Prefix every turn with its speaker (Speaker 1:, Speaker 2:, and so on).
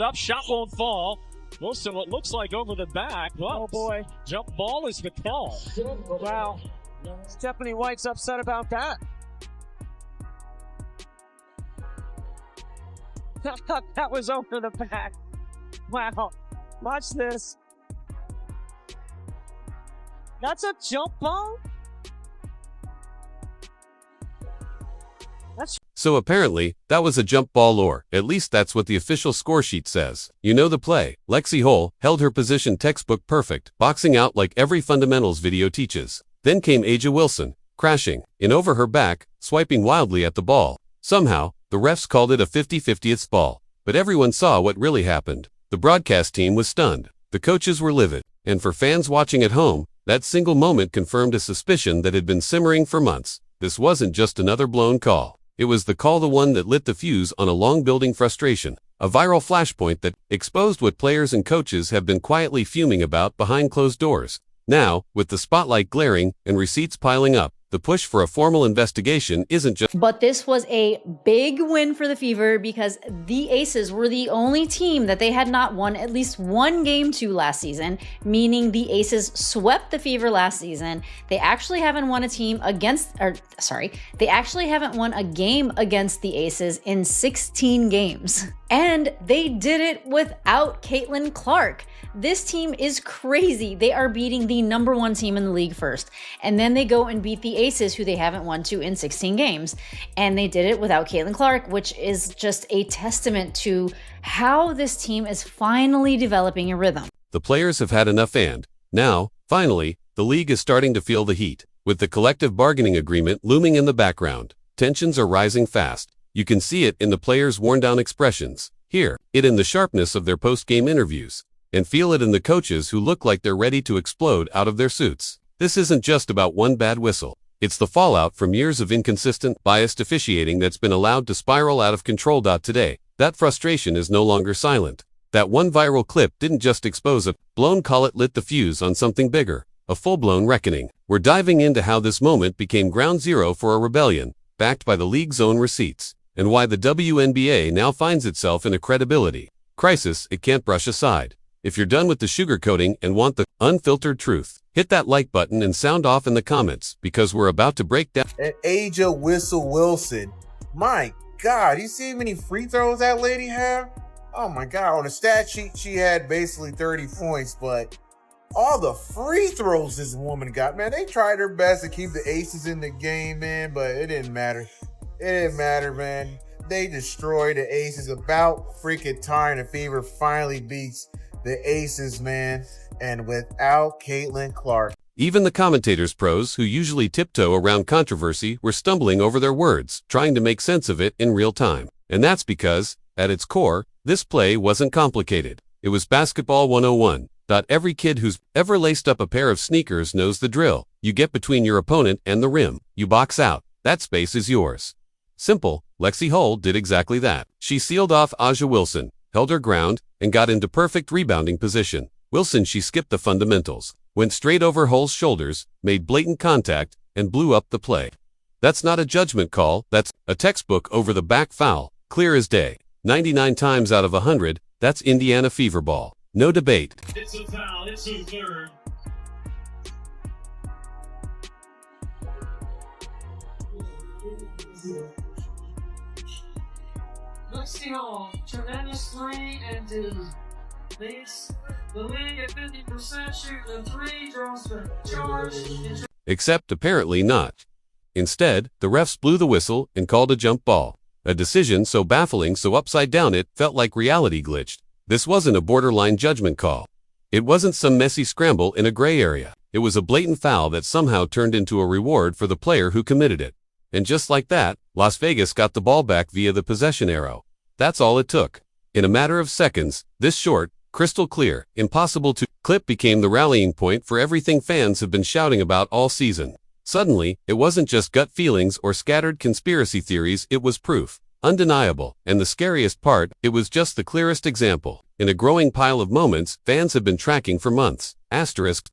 Speaker 1: Up, shot won't fall. Wilson, what looks like over the back. Well,
Speaker 2: oh boy.
Speaker 1: Jump ball is the call.
Speaker 2: Wow. Stephanie White's upset about that. I thought that was over the back. Wow. Watch this. That's a jump ball?
Speaker 3: So apparently, that was a jump ball, or at least that's what the official score sheet says. You know the play. Lexie Hull held her position textbook perfect, boxing out like every fundamentals video teaches. Then came A'ja Wilson, crashing in over her back, swiping wildly at the ball. Somehow, the refs called it a 50-50th ball. But everyone saw what really happened. The broadcast team was stunned. The coaches were livid. And for fans watching at home, that single moment confirmed a suspicion that had been simmering for months. This wasn't just another blown call. It was the call, the one that lit the fuse on a long-building frustration, a viral flashpoint that exposed what players and coaches have been quietly fuming about behind closed doors. Now, with the spotlight glaring and receipts piling up, the push for a formal investigation isn't just...
Speaker 4: But this was a big win for the Fever because the Aces were the only team that they had not won at least one game to last season, meaning the Aces swept the Fever last season. They actually haven't won a game against the Aces in 16 games. And they did it without Caitlin Clark. This team is crazy. They are beating the #1 team in the league first. And then they go and beat the Aces, who they haven't won to in 16 games. And they did it without Caitlin Clark, which is just a testament to how this team is finally developing a rhythm.
Speaker 3: The players have had enough, and now, finally, the league is starting to feel the heat. With the collective bargaining agreement looming in the background, tensions are rising fast. You can see it in the players' worn-down expressions, hear it in the sharpness of their post-game interviews, and feel it in the coaches who look like they're ready to explode out of their suits. This isn't just about one bad whistle. It's the fallout from years of inconsistent, biased officiating that's been allowed to spiral out of control. Today, that frustration is no longer silent. That one viral clip didn't just expose a blown call, it lit the fuse on something bigger, a full-blown reckoning. We're diving into how this moment became ground zero for a rebellion, backed by the league's own receipts, and why the WNBA now finds itself in a credibility crisis it can't brush aside. If you're done with the sugarcoating and want the unfiltered truth, hit that like button and sound off in the comments, because we're about to break down.
Speaker 5: And A'ja Wilson, my God, you see how many free throws that lady have? Oh my God, on the stat sheet, she had basically 30 points, but all the free throws this woman got, man, they tried their best to keep the Aces in the game, man, but it didn't matter. It didn't matter, man. They destroyed the Aces. About freaking time the Fever finally beats the Aces, man, and without Caitlin Clark.
Speaker 3: Even the commentators pros who usually tiptoe around controversy were stumbling over their words, trying to make sense of it in real time. And that's because, at its core, this play wasn't complicated. It was basketball 101. Every kid who's ever laced up a pair of sneakers knows the drill. You get between your opponent and the rim. You box out. That space is yours. Simple. Lexie Hull did exactly that. She sealed off A'ja Wilson, held her ground, and got into perfect rebounding position. Wilson, she skipped the fundamentals, went straight over Hull's shoulders, made blatant contact, and blew up the play. That's not a judgment call, that's a textbook over-the-back foul, clear as day. 99 times out of 100, that's Indiana Fever ball. No debate.
Speaker 1: It's a foul. It's a third.
Speaker 2: Lexie Hull, tremendous 3 and 2. Leads the league at 50% shooting a 3, draws the charge.
Speaker 3: Except apparently not. Instead, the refs blew the whistle and called a jump ball. A decision so baffling, so upside down it felt like reality glitched. This wasn't a borderline judgment call. It wasn't some messy scramble in a gray area. It was a blatant foul that somehow turned into a reward for the player who committed it. And just like that, Las Vegas got the ball back via the possession arrow. That's all it took. In a matter of seconds, this short, crystal clear, impossible to clip became the rallying point for everything fans have been shouting about all season. Suddenly, it wasn't just gut feelings or scattered conspiracy theories, it was proof. Undeniable, and the scariest part, it was just the clearest example. In a growing pile of moments fans have been tracking for months. Asterisk,